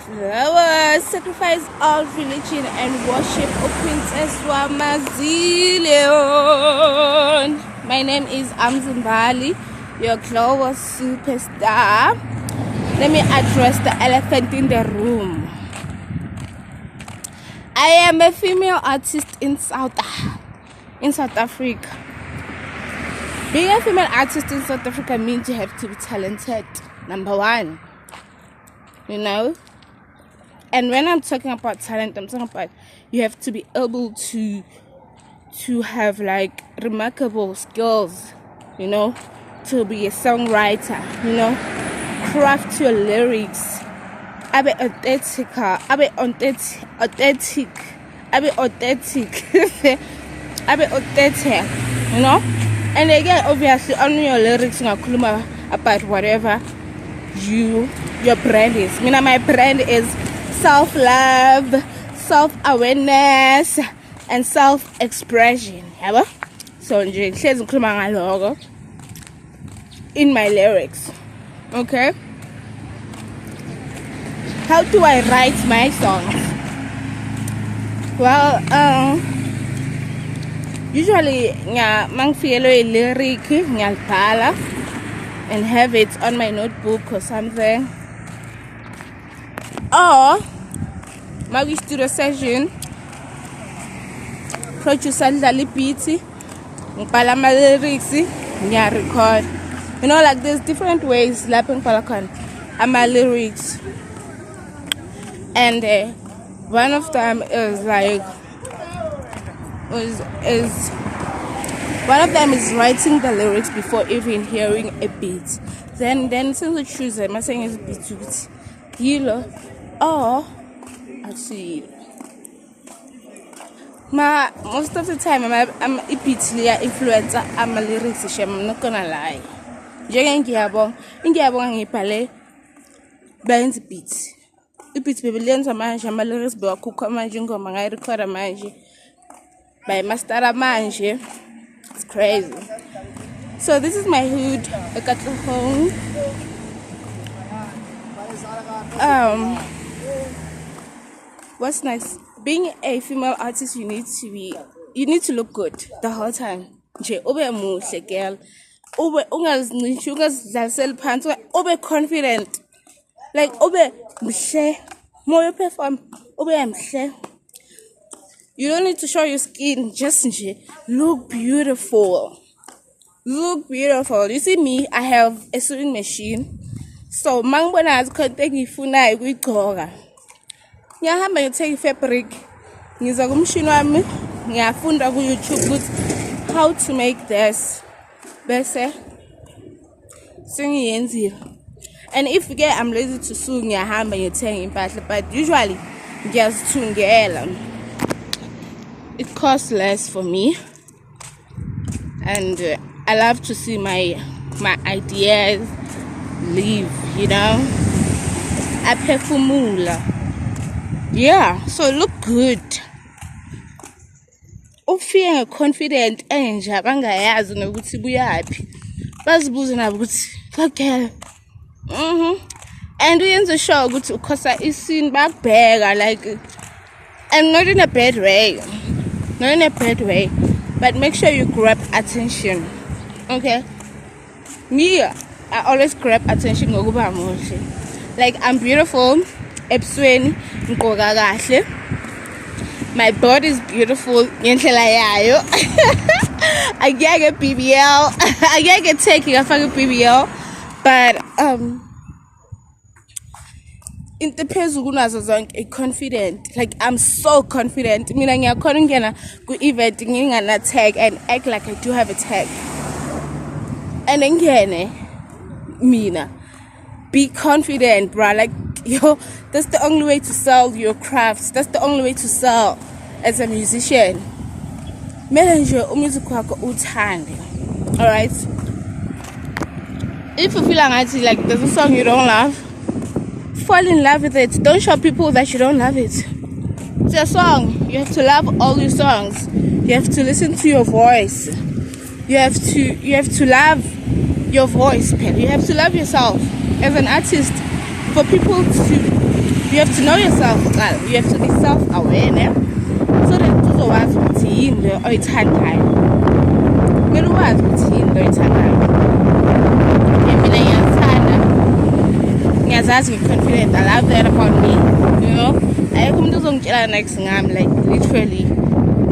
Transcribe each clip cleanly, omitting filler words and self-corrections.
flowers, sacrifice all religion and worship O Princess Wamazilion. My name is ImZimbali, your global superstar. Let me address the elephant in the room. I am a female artist in South Africa. Being a female artist in South Africa means you have to be talented, number one. You know? And when I'm talking about talent, I'm talking about you have to be able to have like remarkable skills, you know, to be a songwriter, you know, craft your lyrics, abe authentic, you know. And again, obviously, on your lyrics, about whatever your brand is. My brand is self-love, self-awareness, and self-expression. So in my lyrics. Okay? How do I write my songs? Well, usually mangifiyelo lyric ngiyalibhala and have it on my notebook or something. Or my studio session, producer dlala beats, ngibhala ama lyrics, ngiyarecord. You know, like there's different ways lapeng khona ama lyrics. And one of them is like one of them is writing the lyrics before even hearing a beat. Then since I choose it, my saying is beat, you know. Or I see. Most of the time I'm a bit influencer. I'm a lyricist. I'm not gonna lie. Ngiyabonga ngibhale benze beats. Beats bebelenza manje ama lyrics bewakhupha manje ingoma ngayirecorda manje. By master manje. It's crazy. So this is my hood. I got the home. What's nice? Being a female artist, you need to look good the whole time. Ube girl. Ube confident. Like ube mhle. More perform. Ube mhle. You don't need to show your skin, just look beautiful. Look beautiful. You see me, I have a sewing machine. So mangibona ngathi konke engiyifunayo kuyigcoka. Ngiyahamba ngithenga fabric. Ngiza kumshini wami, ngiyafunda ku YouTube how to make this. Bese sengiyenzile. And if I'm lazy to sew, ngiyahamba ngithenga impahla, but usually ngiyazithungela. It costs less for me, and I love to see my ideas live, you know. I perfumula. Yeah, so look good. Feeling confident enje abangayazi nokuthi buyaphi. Bazibuza nabo ukuthi okay. And uyenze sure ukuthi ukhosa isini bakubheka, like, and not in a bad way. Not in a bad way, but make sure you grab attention. Okay? Me, I always grab attention. Like, I'm beautiful. Ebusweni ngqoka kahle. My body is beautiful. Ngendlela yayo. I get BBL. I get taking a fucking BBL. But it depends on a confident. Like, I'm so confident. Meaning I couldn't get a good event and a tag and act like I do have a tag. And again, Mina, be confident, bro. Like, that's the only way to sell your crafts. That's the only way to sell as a musician. Manager music uthande. Alright? If you feel like there's a song you don't love, fall in love with it. Don't show people that you don't love it. It's a song. You have to love all your songs. You have to listen to your voice. You have to love your voice, Pen. You have to love yourself as an artist. For people to You have to know yourself. You have to be self-aware, ne? So that uzokwazi ukuthi yini le oyithandayo. Kumele uwazi ukuthi yini le oyithandayo. Mina ngiyazithanda. Ngiyazazi ngi-confident. I love that about me. You know? Ayekho umuntu uzongitshela next ngami, like literally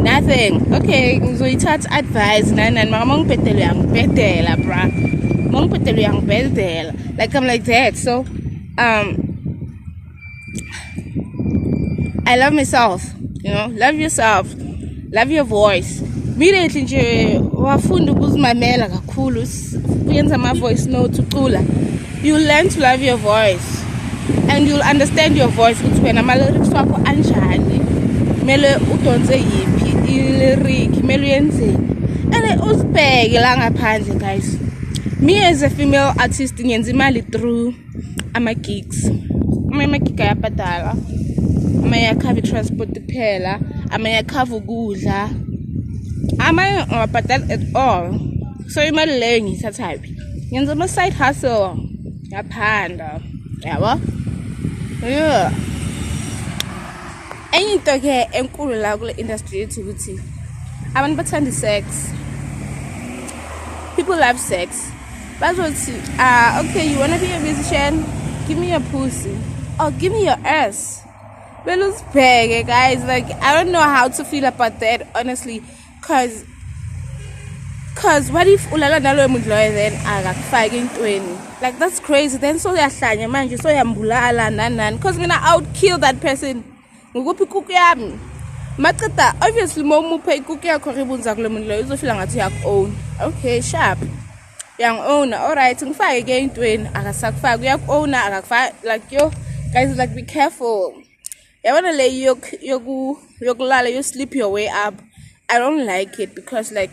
nothing. Okay, ngizoyithatha advice nani mara mangibhedela uyangibhedela, bruh. Mangibhedela uyangibhedela. Like I'm like that. So I love myself, you know. Love yourself, love your voice. Immediately nje wafunda ukuzimamela kakhulu uyenza ama voice note ucula, you learn to love your voice and you'll understand your voice ukuthi wena ama lyrics wakho anjani, kumele udonse yiphi i-lyric, kumele uyenzeni, and uzibheke la ngaphandle. Guys, me as a female artist ngiyenza imali through ama-gigs. Ama-gig ayabhadala, amanye akhava i-transport kuphela, amanye akhava ukudla, amanye awabhadali at all. So imali leyo ngiyithathaphi, ngenza ama-side hustle ngaphanda, yabo. Yeah. Enye into ke enkulu la kule industry yethu ukuthi abantu bathanda sex. People love sex. Bazothi okay, you wanna be a musician? Give me your pussy. Or give me your ass. Well, it's big, guys. Like, I don't know how to feel about that, honestly. Cause what if ulala nalo umuntu loyo then akakufaka intweni? Like, that's crazy. Then so yahlanya manje, so yambulala nani. Cause mina I would kill that person. Ngikuphi ikuku yami? Maqeda, obviously mawumuphe ikuku yakho ribunza kule muntu loyo uzofila ngathi uyaku-own. Okay, sharp. Yang-owner, alright, ngifake ke intweni akasakufaka, uyaku-owner akakufaka. Like, yo, guys, like, be careful. Yabona le yokulala, you sleep your way up. I don't like it because, like,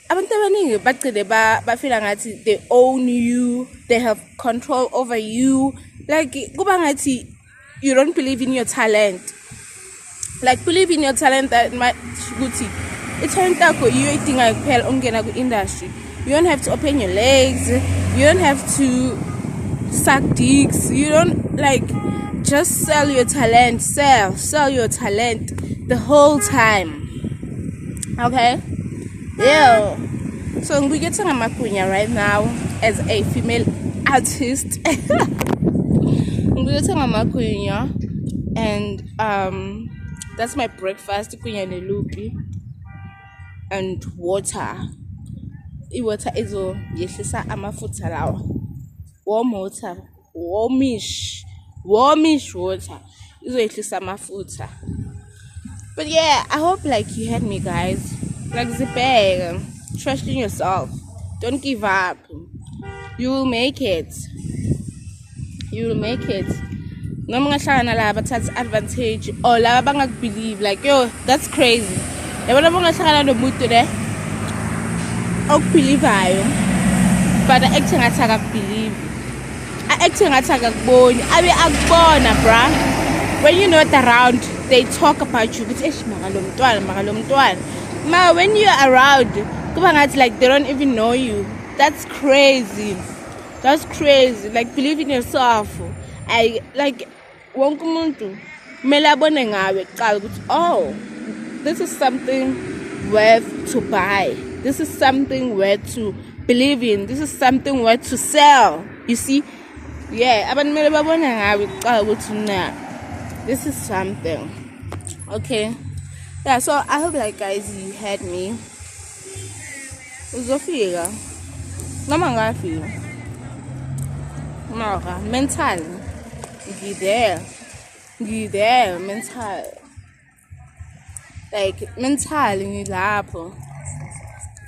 abantu abaningi bagcine bafila ngathi they own you, they have control over you. Like, kuba ngathi you don't believe in your talent. Like, believe in your talent that much ukuthi i-talent yakho iyo idinga kuphela ungena ku-industry. You don't have to open your legs, you don't have to suck dicks, you don't, like, just sell your talent, sell your talent the whole time. Okay? Yeah. So we get to Makunya right now as a female artist. We get to Makunya, and that's my breakfast, kunya nelupi and water. Water izo yehlisa amafutha lawa. Warm water, warmish water izo yehlisa amafutha. But yeah, I hope like you heard me, guys. Like, zibheke, trust in yourself, don't give up, you will make it. Noma ungahlangana laba bathatha advantage or laba bangakubelieve, like, yo, that's crazy. Yabona ungahlangana nomuntu le okubelievayo but acting ngathi akakubelieve, acting ngathi akakuboni, abe akubona, bruh. When you're not around, they talk about you, but when you're around, like, they don't even know you. That's crazy. Like, believe in yourself. I like wonke umuntu kumele abone ngawe qala ukuthi, oh, this is something worth to buy, this is something worth to believe in, this is something worth to sell. You see? Yeah, abantu kumele babone ngawe qala ukuthi na this is something. Okay? Yeah, so I hope, like, guys, you heard me. Uzofika noma ngafika mara mentally ngidere mental, like, mentally ngilapho,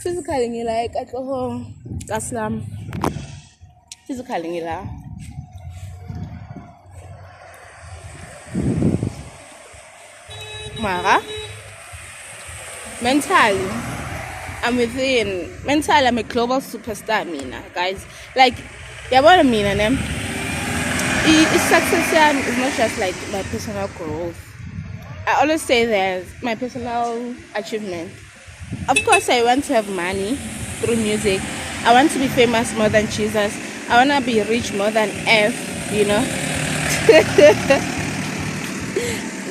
physically ngila ekatlohong kaslam, physically ngila. Mara mentally I'm within. Mentally I'm a global superstar, mina, guys. Like, yabona mina ne, success is not just like my personal growth. I always say that my personal achievement. Of course, I want to have money through music. I want to be famous more than Jesus. I want to be rich more than F, you know.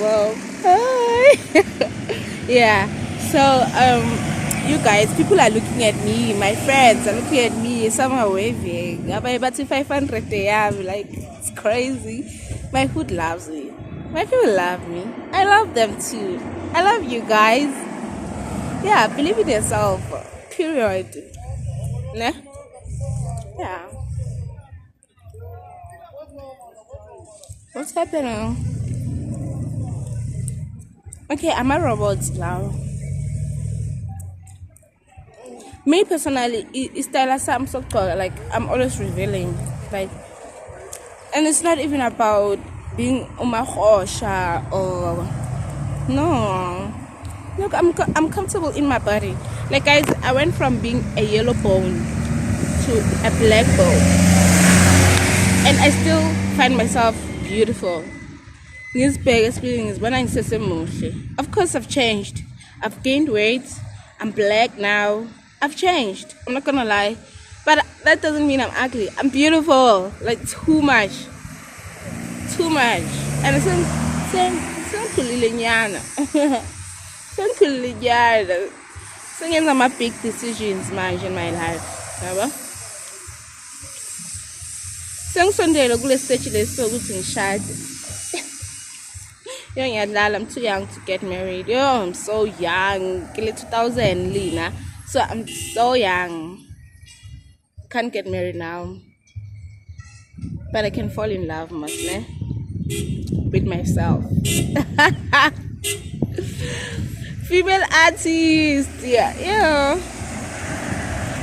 Well, hi. Yeah. So you guys, people are looking at me. My friends are looking at me. Some are waving. About 500 they have. Like, it's crazy. My hood loves me. My people love me. I love them too. I love you guys. Yeah, believe in yourself. Period. Nah? Yeah. What's happening? Okay, I'm a robot now. Me personally, it's like I'm so called, like I'm always revealing. Like, and it's not even about being umahosha or no. Look, I'm comfortable in my body. Like guys, I went from being a yellow bone to a black bone, and I still find myself beautiful. This biggest feeling is when I say of course I've changed. I've gained weight. I'm black now. I've changed. I'm not gonna lie. But that doesn't mean I'm ugly. I'm beautiful. Like too much. Too much. And it's singing my big decisions man in my life. Yabo? Sunday kule stage leso ukuthi ngishade. I'm too young to get married. Yo, I'm so young. Kile 2000 Lina. So I'm so young. Can't get married now. But I can fall in love, mustn't with myself. Female artist. Yeah.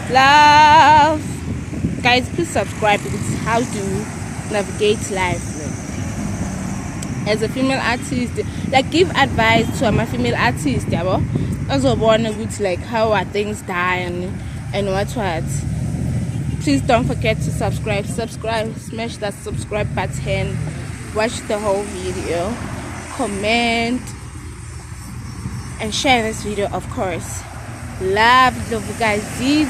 Love. Guys, please subscribe because it's how to navigate life. As a female artist, like give advice to my female artist, yeah, also born with like how are things done and what. Please don't forget to subscribe, smash that subscribe button, watch the whole video, comment and share this video, of course. Love you guys. Z.